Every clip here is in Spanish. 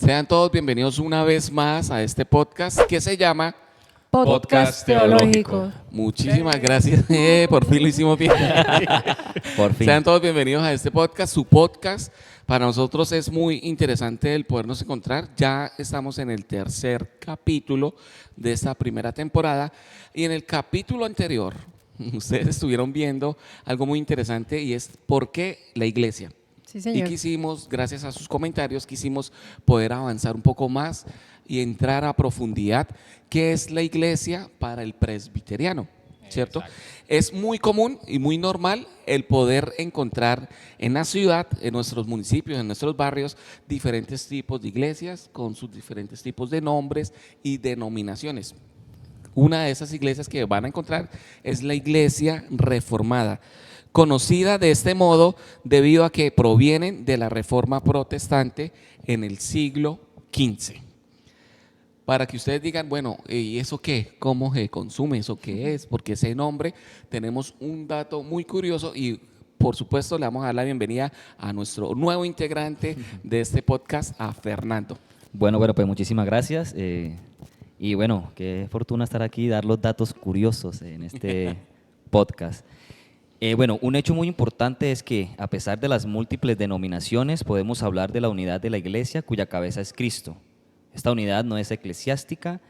Sean todos bienvenidos una vez más a este podcast que se llama Podcast Teológico. Muchísimas gracias, por fin lo hicimos bien. Por fin. Sean todos bienvenidos a este podcast, su podcast. Para nosotros es muy interesante el podernos encontrar. Ya estamos en el tercer capítulo de esta primera temporada y en el capítulo anterior ustedes estuvieron viendo algo muy interesante y es ¿por qué la iglesia? Sí, Y señor. quisimos, gracias a sus comentarios, quisimos poder avanzar un poco más y entrar a profundidad qué es la iglesia para el presbiteriano, ¿cierto? Es muy común y muy normal el poder encontrar en la ciudad, en nuestros municipios, en nuestros barrios, diferentes tipos de iglesias con sus diferentes tipos de nombres y denominaciones. Una de esas iglesias que van a encontrar es la iglesia reformada, conocida de este modo debido a que provienen de la reforma protestante en el siglo XV. Para que ustedes digan, bueno, ¿y eso qué? ¿Cómo se consume? ¿Eso qué es? Porque ese nombre, tenemos un dato muy curioso y por supuesto le vamos a dar la bienvenida a nuestro nuevo integrante de este podcast, a Fernando. Bueno, pues muchísimas gracias. Y bueno, qué fortuna estar aquí y dar los datos curiosos en este podcast. Bueno, un hecho muy importante es que a pesar de las múltiples denominaciones, podemos hablar de la unidad de la iglesia cuya cabeza es Cristo. Esta unidad no es eclesiástica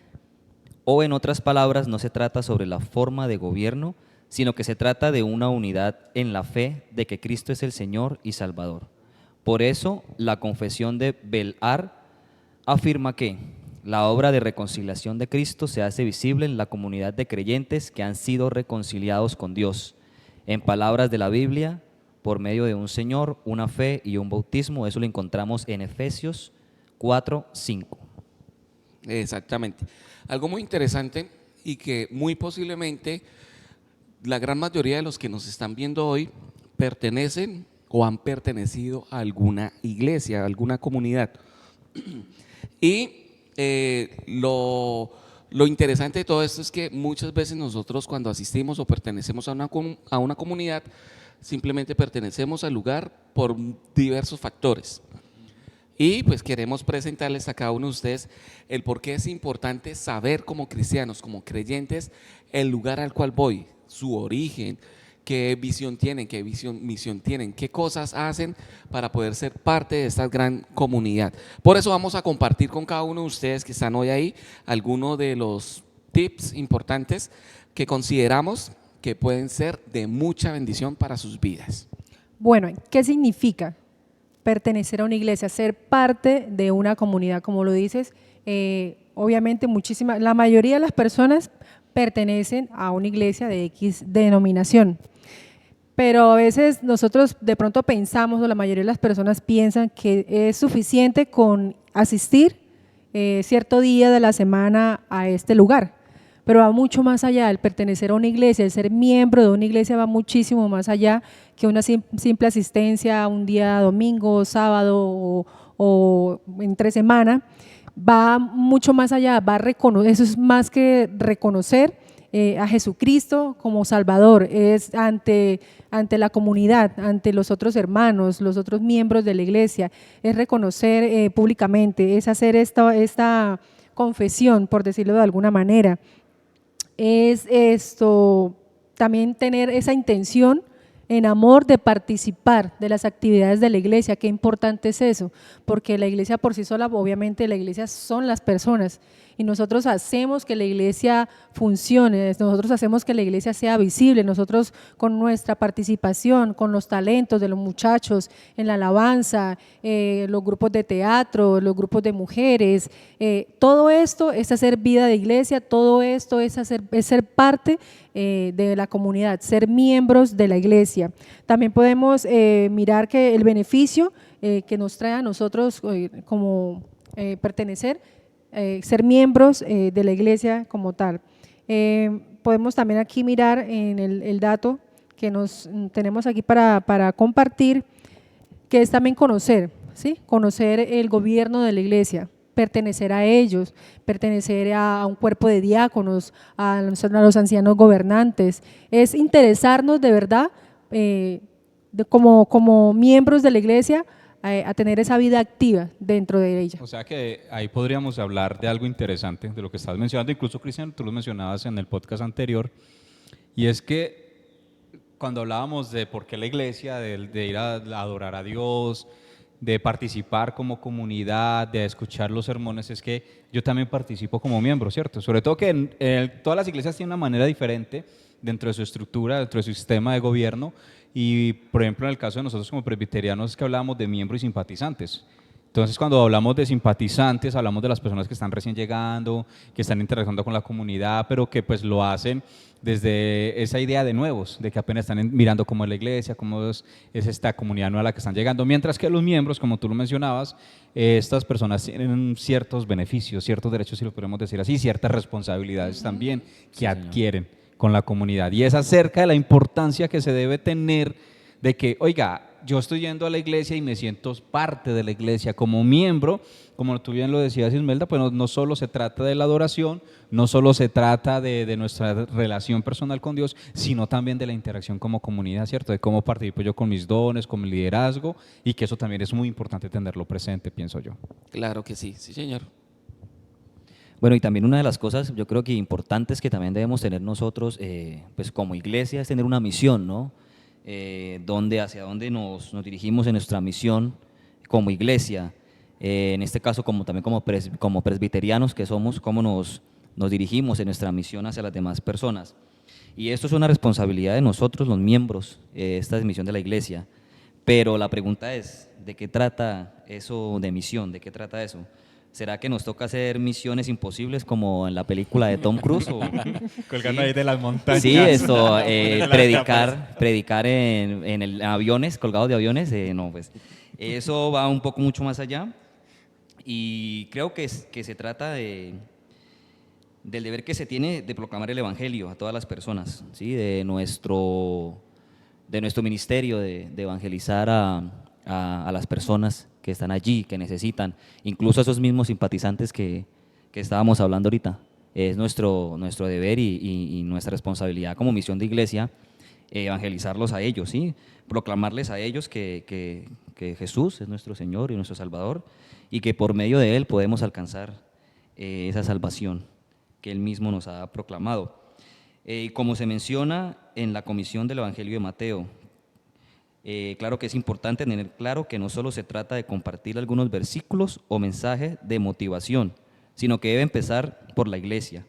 o en otras palabras no se trata sobre la forma de gobierno, sino que se trata de una unidad en la fe de que Cristo es el Señor y Salvador. Por eso la confesión de Belar afirma que la obra de reconciliación de Cristo se hace visible en la comunidad de creyentes que han sido reconciliados con Dios. En palabras de la Biblia, por medio de un Señor, una fe y un bautismo. Eso lo encontramos en Efesios 4:5. Exactamente. Algo muy interesante y que muy posiblemente la gran mayoría de los que nos están viendo hoy pertenecen o han pertenecido a alguna iglesia, a alguna comunidad. Y lo interesante de todo esto es que muchas veces nosotros cuando asistimos o pertenecemos a una comunidad, simplemente pertenecemos al lugar por diversos factores. Y pues queremos presentarles a cada uno de ustedes el por qué es importante saber como cristianos, como creyentes, el lugar al cual voy, su origen, qué visión tienen, misión tienen, qué cosas hacen para poder ser parte de esta gran comunidad. Por eso vamos a compartir con cada uno de ustedes que están hoy ahí algunos de los tips importantes que consideramos que pueden ser de mucha bendición para sus vidas. Bueno, ¿qué significa pertenecer a una iglesia? Ser parte de una comunidad, como lo dices. Obviamente la mayoría de las personas pertenecen a una iglesia de X denominación. Pero a veces nosotros de pronto pensamos, o la mayoría de las personas piensan que es suficiente con asistir cierto día de la semana a este lugar. Pero va mucho más allá. El pertenecer a una iglesia, el ser miembro de una iglesia va muchísimo más allá que una simple asistencia un día domingo, sábado o entre semana. Va mucho más allá, eso es más que reconocer a Jesucristo como Salvador, es ante la comunidad, ante los otros hermanos, los otros miembros de la iglesia, es reconocer públicamente, es hacer esta confesión, por decirlo de alguna manera. Es también tener esa intención en amor de participar de las actividades de la iglesia. Qué importante es eso, porque la iglesia por sí sola, obviamente la iglesia son las personas y nosotros hacemos que la iglesia funcione, nosotros hacemos que la iglesia sea visible, nosotros con nuestra participación, con los talentos de los muchachos en la alabanza, los grupos de teatro, los grupos de mujeres, todo esto es hacer vida de iglesia, todo esto es ser parte de la comunidad, ser miembros de la iglesia. También podemos mirar que el beneficio que nos trae a nosotros como pertenecer, ser miembros de la iglesia como tal. Podemos también aquí mirar en el dato que tenemos aquí para compartir, que es también conocer, ¿sí? Conocer el gobierno de la iglesia, pertenecer a ellos, pertenecer a un cuerpo de diáconos, a los ancianos gobernantes, es interesarnos de verdad como miembros de la iglesia a tener esa vida activa dentro de ella. O sea que ahí podríamos hablar de algo interesante, de lo que estás mencionando, incluso Cristian, tú lo mencionabas en el podcast anterior, y es que cuando hablábamos de por qué la iglesia, de ir a adorar a Dios, de participar como comunidad, de escuchar los sermones, es que yo también participo como miembro, ¿cierto? Sobre todo que todas las iglesias tienen una manera diferente dentro de su estructura, dentro de su sistema de gobierno, y por ejemplo en el caso de nosotros como presbiterianos es que hablábamos de miembros y simpatizantes. Entonces, cuando hablamos de simpatizantes, hablamos de las personas que están recién llegando, que están interactuando con la comunidad, pero que pues lo hacen desde esa idea de nuevos, de que apenas están mirando cómo es la iglesia, cómo es esta comunidad nueva a la que están llegando, mientras que los miembros, como tú lo mencionabas, estas personas tienen ciertos beneficios, ciertos derechos, si lo podemos decir así, ciertas responsabilidades también que adquieren con la comunidad. Y es acerca de la importancia que se debe tener de que, oiga, yo estoy yendo a la iglesia y me siento parte de la iglesia como miembro, como tú bien lo decías, Ismelda, pues no solo se trata de la adoración, no solo se trata de nuestra relación personal con Dios, sino también de la interacción como comunidad, ¿cierto? De cómo participo yo con mis dones, con mi liderazgo, y que eso también es muy importante tenerlo presente, pienso yo. Claro que sí, sí señor. Bueno, y también una de las cosas, yo creo que importantes que también debemos tener nosotros, pues como iglesia, es tener una misión, ¿no? Hacia dónde nos dirigimos en nuestra misión como iglesia, en este caso también como presbiterianos que somos, cómo nos dirigimos en nuestra misión hacia las demás personas. Y esto es una responsabilidad de nosotros, los miembros, esta es misión de la iglesia. Pero la pregunta es, ¿de qué trata eso de misión? ¿De qué trata eso? ¿Será que nos toca hacer misiones imposibles como en la película de Tom Cruise? Colgando ahí de las montañas. Sí, predicar en aviones, colgados de aviones, no, pues eso va un poco mucho más allá y creo que se trata del deber que se tiene de proclamar el evangelio a todas las personas, ¿sí? de nuestro ministerio de evangelizar a las personas que están allí, que necesitan, incluso a esos mismos simpatizantes que estábamos hablando ahorita. Es nuestro deber y nuestra responsabilidad como misión de iglesia evangelizarlos a ellos, ¿sí? Proclamarles a ellos que Jesús es nuestro Señor y nuestro Salvador y que por medio de Él podemos alcanzar esa salvación que Él mismo nos ha proclamado. Como se menciona en la comisión del Evangelio de Mateo, claro que es importante tener claro que no solo se trata de compartir algunos versículos o mensajes de motivación, sino que debe empezar por la iglesia,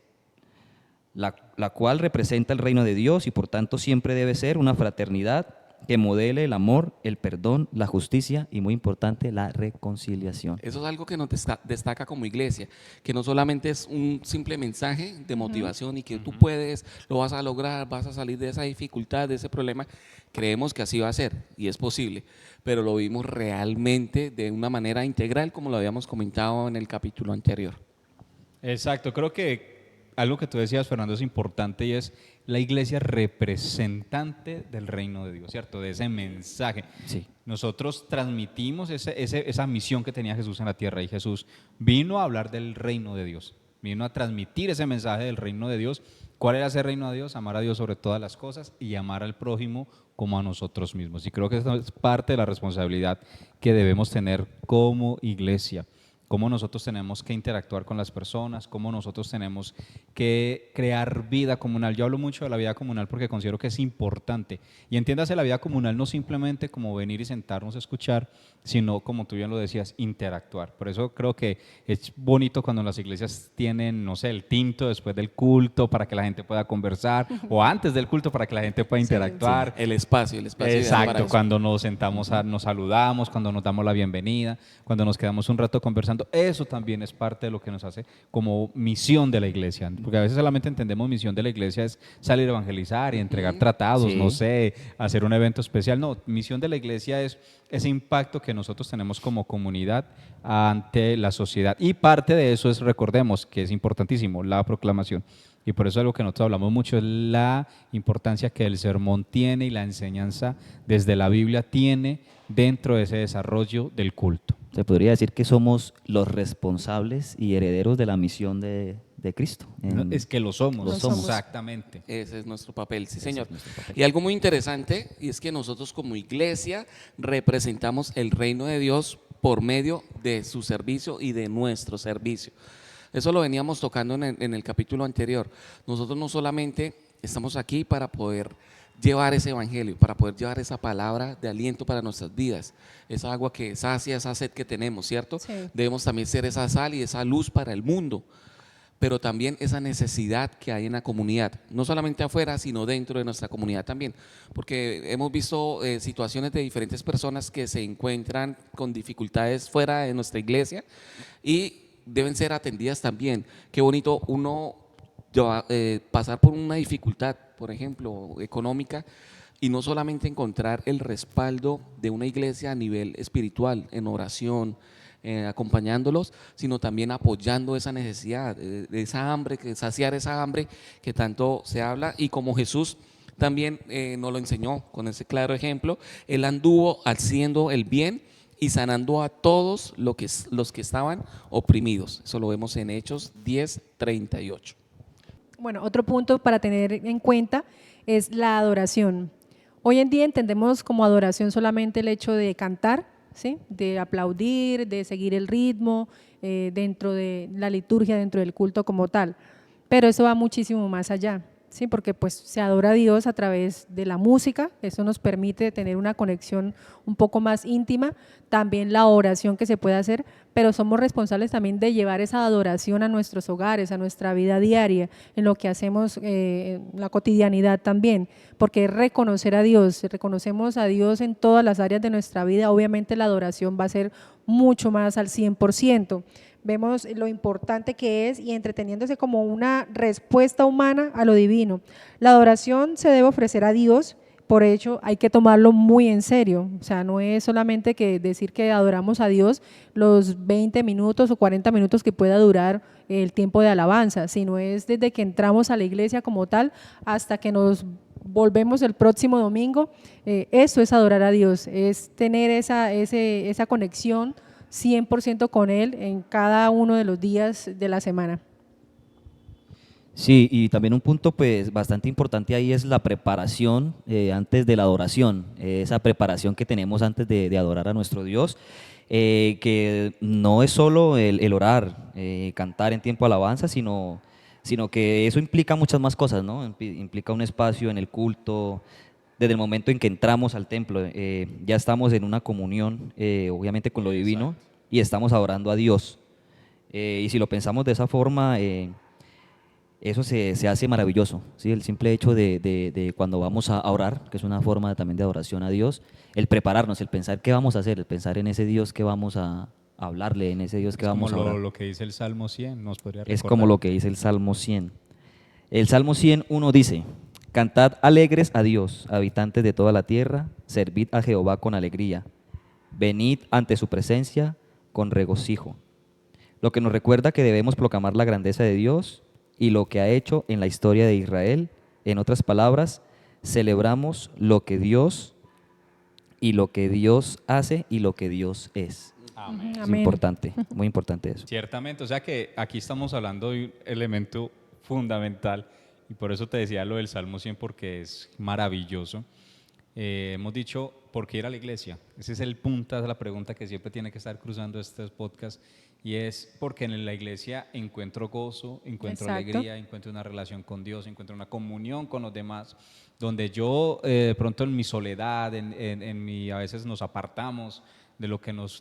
la cual representa el reino de Dios y por tanto siempre debe ser una fraternidad que modele el amor, el perdón, la justicia y muy importante, la reconciliación. Eso es algo que nos destaca como iglesia, que no solamente es un simple mensaje de motivación y que tú puedes, lo vas a lograr, vas a salir de esa dificultad, de ese problema. Creemos que así va a ser y es posible, pero lo vimos realmente de una manera integral como lo habíamos comentado en el capítulo anterior. Exacto, creo que algo que tú decías, Fernando, es importante y es la iglesia representante del reino de Dios, ¿cierto? De ese mensaje. Sí. Nosotros transmitimos esa misión que tenía Jesús en la tierra y Jesús vino a hablar del reino de Dios, vino a transmitir ese mensaje del reino de Dios. ¿Cuál era ese reino de Dios? Amar a Dios sobre todas las cosas y amar al prójimo como a nosotros mismos. Y creo que eso es parte de la responsabilidad que debemos tener como iglesia. Cómo nosotros tenemos que interactuar con las personas, cómo nosotros tenemos que crear vida comunal. Yo hablo mucho de la vida comunal porque considero que es importante. Y entiéndase la vida comunal no simplemente como venir y sentarnos a escuchar, sino, como tú bien lo decías, interactuar. Por eso creo que es bonito cuando las iglesias tienen, no sé, el tinto después del culto para que la gente pueda conversar, o antes del culto para que la gente pueda interactuar. El espacio. Exacto, cuando nos sentamos, nos saludamos, cuando nos damos la bienvenida, cuando nos quedamos un rato conversando. Eso también es parte de lo que nos hace como misión de la iglesia, porque a veces solamente entendemos misión de la iglesia es salir a evangelizar y entregar tratados, Sí. no sé, hacer un evento especial. No, misión de la iglesia es ese impacto que nosotros tenemos como comunidad ante la sociedad. Y parte de eso es, recordemos, que es importantísimo, la proclamación. Y por eso es algo que nosotros hablamos mucho, es la importancia que el sermón tiene y la enseñanza desde la Biblia tiene dentro de ese desarrollo del culto. Se podría decir que somos los responsables y herederos de la misión de de Cristo. No, es que lo somos, Lo somos. exactamente. Ese es nuestro papel, sí, señor. es nuestro papel. Y algo muy interesante, y es que nosotros como iglesia representamos el reino de Dios por medio de su servicio y de nuestro servicio. Eso lo veníamos tocando en el capítulo anterior. Nosotros no solamente estamos aquí para poder llevar ese evangelio, para poder llevar esa palabra de aliento para nuestras vidas, esa agua que sacia esa sed que tenemos, ¿cierto? Sí. Debemos también ser esa sal y esa luz para el mundo, pero también esa necesidad que hay en la comunidad, no solamente afuera, sino dentro de nuestra comunidad también, porque hemos visto situaciones de diferentes personas que se encuentran con dificultades fuera de nuestra iglesia y deben ser atendidas también. Qué bonito uno pasar por una dificultad, por ejemplo, económica, y no solamente encontrar el respaldo de una iglesia a nivel espiritual, en oración, acompañándolos, sino también apoyando esa necesidad, de esa hambre, saciar esa hambre que tanto se habla, y como Jesús también nos lo enseñó con ese claro ejemplo, Él anduvo haciendo el bien y sanando a todos los que estaban oprimidos. Eso lo vemos en Hechos 10:38. Bueno, otro punto para tener en cuenta es la adoración. Hoy en día entendemos como adoración solamente el hecho de cantar, ¿sí? De aplaudir, de seguir el ritmo dentro de la liturgia, dentro del culto como tal. Pero eso va muchísimo más allá, ¿sí? Porque pues se adora a Dios a través de la música, eso nos permite tener una conexión un poco más íntima, también la oración que se puede hacer, pero somos responsables también de llevar esa adoración a nuestros hogares, a nuestra vida diaria, en lo que hacemos en la cotidianidad también, porque es reconocer a Dios, reconocemos a Dios en todas las áreas de nuestra vida, obviamente la adoración va a ser mucho más al 100%. Vemos lo importante que es y entreteniéndose como una respuesta humana a lo divino. La adoración se debe ofrecer a Dios, por hecho hay que tomarlo muy en serio, o sea, no es solamente que decir que adoramos a Dios los 20 minutos o 40 minutos que pueda durar el tiempo de alabanza, sino es desde que entramos a la iglesia como tal hasta que nos volvemos el próximo domingo. Eso es adorar a Dios, es tener esa conexión 100% con Él en cada uno de los días de la semana. Sí, y también un punto pues bastante importante ahí es la preparación antes de la adoración, esa preparación que tenemos antes de adorar a nuestro Dios, que no es solo el orar, cantar en tiempo de alabanza, sino que eso implica muchas más cosas, ¿no? Implica un espacio en el culto, desde el momento en que entramos al templo, ya estamos en una comunión, obviamente con lo divino, y estamos adorando a Dios. Y si lo pensamos de esa forma, eso se hace maravilloso, ¿sí? El simple hecho de cuando vamos a orar, que es una forma también de adoración a Dios, el prepararnos, el pensar qué vamos a hacer, el pensar en ese Dios que vamos a hablarle, en ese Dios que Es vamos a como orar. lo que dice el Salmo 100, nos podría Es recordar. como lo que dice el Salmo 100. El Salmo 100:1 dice: Cantad alegres a Dios, habitantes de toda la tierra, servid a Jehová con alegría, venid ante su presencia con regocijo. Lo que nos recuerda que debemos proclamar la grandeza de Dios y lo que ha hecho en la historia de Israel. En otras palabras, celebramos lo que Dios hace y lo que Dios es. Amén. Es Amén. importante, muy importante eso. Ciertamente, o sea que aquí estamos hablando de un elemento fundamental y por eso te decía lo del Salmo 100 porque es maravilloso. Hemos dicho, ¿por qué ir a la iglesia? Ese es el punto, esa es la pregunta que siempre tiene que estar cruzando estos podcasts y es porque en la iglesia encuentro gozo, encuentro Exacto. alegría, encuentro una relación con Dios, encuentro una comunión con los demás, donde yo de pronto en mi soledad, a veces nos apartamos de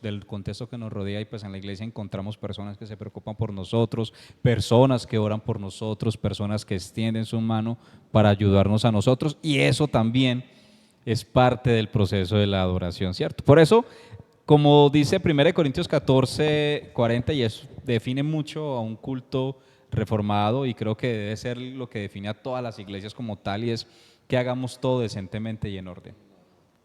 del contexto que nos rodea y pues en la iglesia encontramos personas que se preocupan por nosotros, personas que oran por nosotros, personas que extienden su mano para ayudarnos a nosotros y eso también es parte del proceso de la adoración, ¿cierto? Por eso, como dice 1 Corintios 14:40 y eso define mucho a un culto reformado y creo que debe ser lo que define a todas las iglesias como tal y es que hagamos todo decentemente y en orden.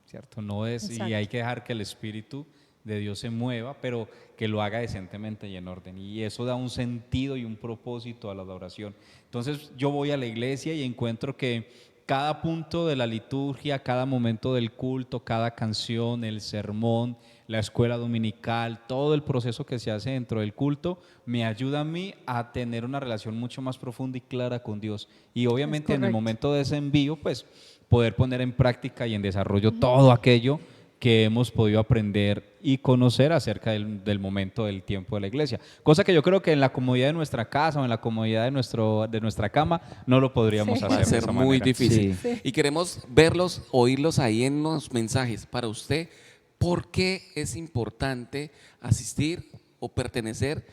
¿Cierto? No es, y Exacto. hay que dejar que el Espíritu de Dios se mueva, pero que lo haga decentemente y en orden. Y eso da un sentido y un propósito a la adoración. Entonces yo voy a la iglesia y encuentro que cada punto de la liturgia, cada momento del culto, cada canción, el sermón, la escuela dominical, todo el proceso que se hace dentro del culto, me ayuda a mí a tener una relación mucho más profunda y clara con Dios. Y obviamente en el correcto. momento de ese envío, pues poder poner en práctica y en desarrollo todo aquello que hemos podido aprender y conocer acerca del momento del tiempo de la iglesia. Cosa que yo creo que en la comodidad de nuestra casa o en la comodidad de nuestra cama no lo podríamos Sí. hacer Va a de ser esa muy manera. difícil. Sí. Y queremos verlos, oírlos ahí en los mensajes. Para usted, ¿por qué es importante asistir o pertenecer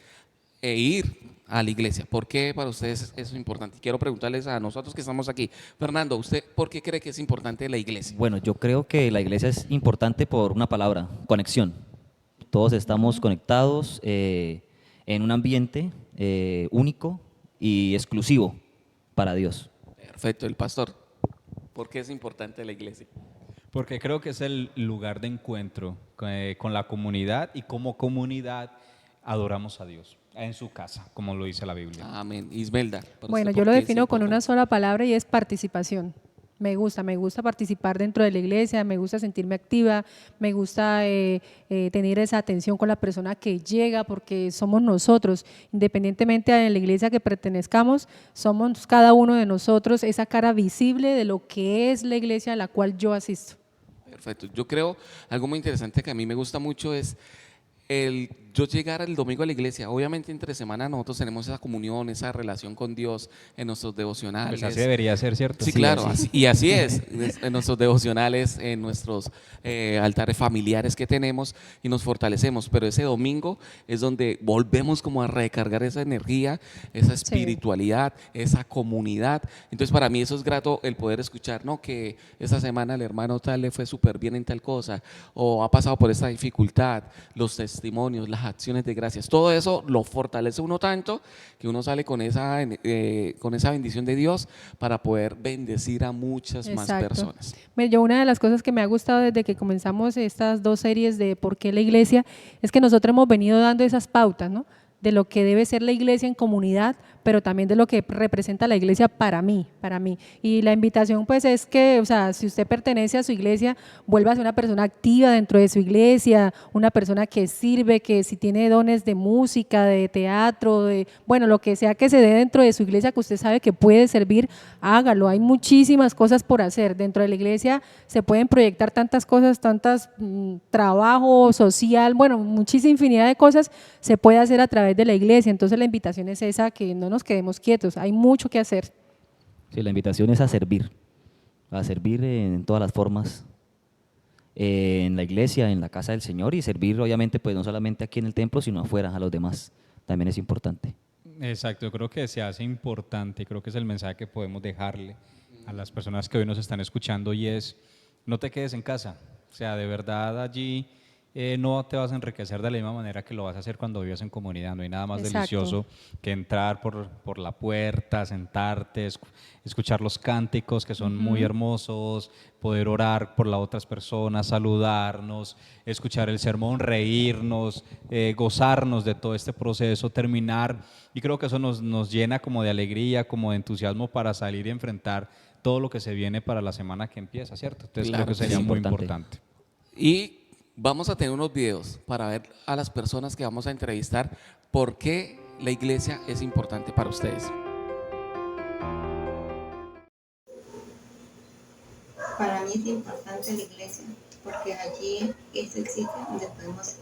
e ir a la iglesia? ¿Por qué para ustedes eso es importante? Quiero preguntarles a nosotros que estamos aquí. Fernando, ¿usted por qué cree que es importante la iglesia? Bueno, yo creo que la iglesia es importante por una palabra, conexión. Todos estamos conectados en un ambiente único y exclusivo para Dios. Perfecto, el pastor. ¿Por qué es importante la iglesia? Porque creo que es el lugar de encuentro con la comunidad y como comunidad adoramos a Dios en su casa, como lo dice la Biblia. Amén. Ismelda. ¿para Bueno, usted yo por lo qué es defino con una importante? sola palabra y es participación. Me gusta participar dentro de la iglesia, me gusta sentirme activa, me gusta tener esa atención con la persona que llega, porque somos nosotros, independientemente de la iglesia que pertenezcamos, somos cada uno de nosotros esa cara visible de lo que es la iglesia a la cual yo asisto. Perfecto. Yo creo algo muy interesante que a mí me gusta mucho es el yo llegar el domingo a la iglesia. Obviamente entre semana nosotros tenemos esa comunión, esa relación con Dios en nuestros devocionales. Pues así debería ser, ¿cierto? Sí, Sí, claro, así. y así es, en nuestros devocionales, en nuestros altares familiares que tenemos y nos fortalecemos, pero ese domingo es donde volvemos como a recargar esa energía, esa espiritualidad, esa comunidad. Entonces para mí eso es grato el poder escuchar, ¿no? Que esta semana el hermano tal le fue súper bien en tal cosa, o ha pasado por esta dificultad, los testimonios, las acciones de gracias, todo eso lo fortalece uno tanto que uno sale con esa bendición de Dios para poder bendecir a muchas más Exacto. personas. Mire, yo una de las cosas que me ha gustado desde que comenzamos estas dos series de por qué la iglesia es que nosotros hemos venido dando esas pautas, ¿no? De lo que debe ser la iglesia en comunidad, pero también de lo que representa la iglesia para mí, para mí. Y la invitación pues es que, o sea, si usted pertenece a su iglesia, vuélvase una persona activa dentro de su iglesia, una persona que sirve, que si tiene dones de música, de teatro, de, bueno, lo que sea que se dé dentro de su iglesia que usted sabe que puede servir, hágalo. Hay muchísimas cosas por hacer. Dentro de la iglesia se pueden proyectar tantas cosas, trabajo social, bueno, muchísima infinidad de cosas se puede hacer a través de la iglesia. Entonces la invitación es esa, que no nos quedemos quietos, hay mucho que hacer. Sí, la invitación es a servir en todas las formas, en la iglesia, en la casa del Señor, y servir obviamente pues no solamente aquí en el templo, sino afuera, a los demás, también es importante. Exacto, yo creo que se hace importante, creo que es el mensaje que podemos dejarle a las personas que hoy nos están escuchando y es, no te quedes en casa, o sea, de verdad allí no te vas a enriquecer de la misma manera que lo vas a hacer cuando vivas en comunidad, no hay nada más Exacto. delicioso que entrar por la puerta, sentarte, escuchar los cánticos que son muy hermosos, poder orar por las otras personas, saludarnos, escuchar el sermón, reírnos, gozarnos de todo este proceso, terminar, y creo que eso nos llena como de alegría, como de entusiasmo para salir y enfrentar todo lo que se viene para la semana que empieza, ¿cierto? Entonces Claro creo que que sería sí. muy Importante. importante. Y vamos a tener unos videos para ver a las personas que vamos a entrevistar por qué la iglesia es importante para ustedes. Para mí es importante la iglesia porque allí es el sitio donde podemos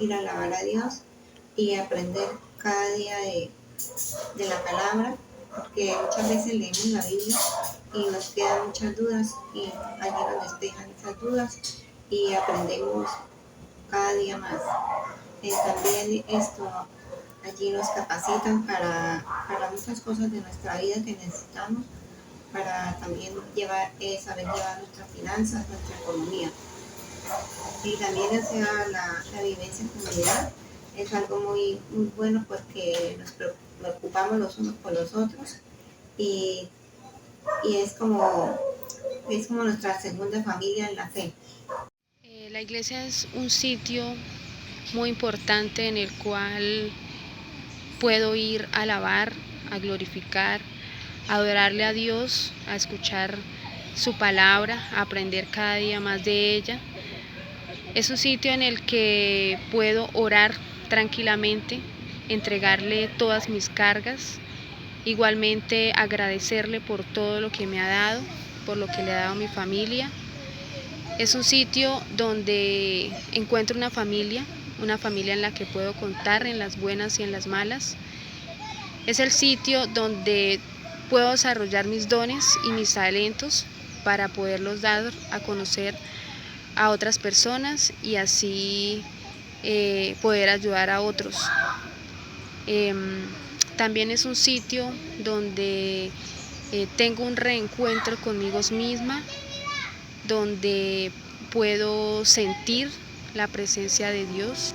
ir a alabar a Dios y aprender cada día de la palabra, porque muchas veces leemos la Biblia y nos quedan muchas dudas y allí nos despejan esas dudas y aprendemos cada día más. También allí nos capacitan para muchas cosas de nuestra vida que necesitamos para también saber llevar nuestras finanzas, nuestra economía. Y también hacia la vivencia en comunidad es algo muy, muy bueno porque nos preocupamos los unos por los otros y es como nuestra segunda familia en la fe. La iglesia es un sitio muy importante en el cual puedo ir a alabar, a glorificar, a adorarle a Dios, a escuchar su palabra, a aprender cada día más de ella. Es un sitio en el que puedo orar tranquilamente, entregarle todas mis cargas, igualmente agradecerle por todo lo que me ha dado, por lo que le ha dado a mi familia. Es un sitio donde encuentro una familia en la que puedo contar en las buenas y en las malas. Es el sitio donde puedo desarrollar mis dones y mis talentos para poderlos dar a conocer a otras personas y así poder ayudar a otros. También es un sitio donde tengo un reencuentro conmigo misma, donde puedo sentir la presencia de Dios.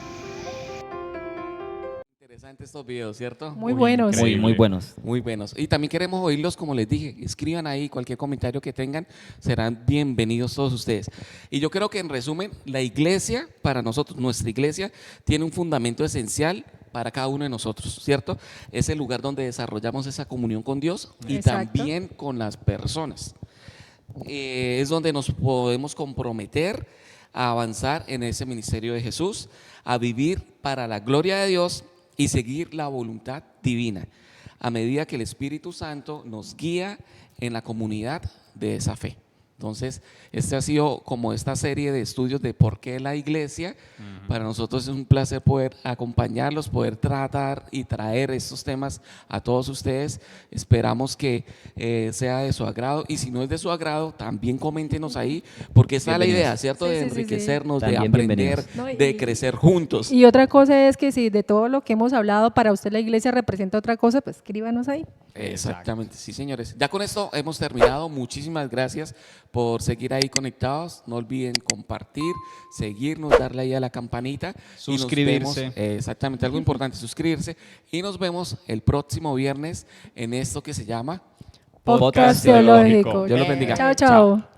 Interesante estos videos, ¿cierto? Muy buenos. Muy, muy buenos. Muy buenos. Y también queremos oírlos, como les dije, escriban ahí cualquier comentario que tengan, serán bienvenidos todos ustedes. Y yo creo que en resumen, la iglesia, para nosotros, nuestra iglesia, tiene un fundamento esencial para cada uno de nosotros, ¿cierto? Es el lugar donde desarrollamos esa comunión con Dios y Exacto. también con las personas. Es donde nos podemos comprometer a avanzar en ese ministerio de Jesús, a vivir para la gloria de Dios y seguir la voluntad divina, a medida que el Espíritu Santo nos guía en la comunidad de esa fe. Entonces, este ha sido como esta serie de estudios de por qué la iglesia. Para nosotros es un placer poder acompañarlos, poder tratar y traer estos temas a todos ustedes. Esperamos que sea de su agrado, y si no es de su agrado, también coméntenos ahí, porque esta es la idea, ¿cierto? Sí, De sí, sí, sí. enriquecernos, de También aprender, bienvenidos. No, de crecer juntos. Y otra cosa es que si de todo lo que hemos hablado para usted la iglesia representa otra cosa, pues escríbanos ahí. Exactamente, sí, señores. Ya con esto hemos terminado. Muchísimas gracias por seguir ahí conectados. No olviden compartir, seguirnos, darle ahí a la campanita. Y nos Suscribirse. vemos, exactamente, algo importante, suscribirse. Y nos vemos el próximo viernes en esto que se llama Podcast teológico. Dios los bendiga. Chao, chao.